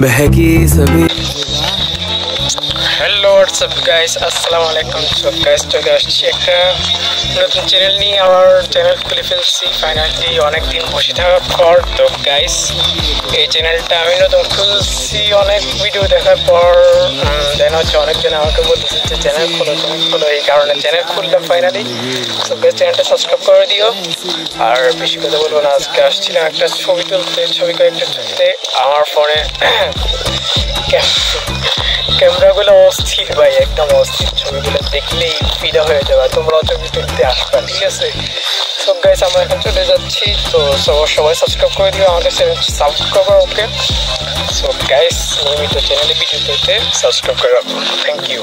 बहकी सभी hello WhatsApp guys, আসসালামু আলাইকুম। সব গাইস চলে আসছি একটা নতুন চ্যানেল নিয়ে। আমার চ্যানেল খুলে ফেলছি ফাইনালি অনেক দিন বসে থাকার পর। তো গাইস এই চ্যানেলটা আমি নতুন খুলছি অনেক ভিডিও দেখার পর। দেন হচ্ছে অনেকজন আমাকে বলতেছে যে চ্যানেল খোলো, এই কারণে চ্যানেল খুললাম ফাইনালি। সব গাইস চ্যানেলটা সাবস্ক্রাইব করে দিও। আর বেশি কথা বলবো না, আজকে আসছিলাম একটা ছবি তুলতে, কয়েকটা তুলতে। আমার ফোনে ক্যামেরাগুলো অস্থির ভাই, একদম অস্থির। ছবিগুলো দেখলেই ফিদা হয়ে যাবে, তোমরাও ছবি তুলতে আসবা, ঠিক আছে? সব গাইস আমরা এখন চলে যাচ্ছি। তো সবাই সাবস্ক্রাইব করে দিও, আমাদের চ্যানেল সাবস্ক্রাইব করো, ওকে? সো গাইস নিয়মিত চ্যানেলে ভিডিও পেতে সাবস্ক্রাইব করে রাখো। Thank you.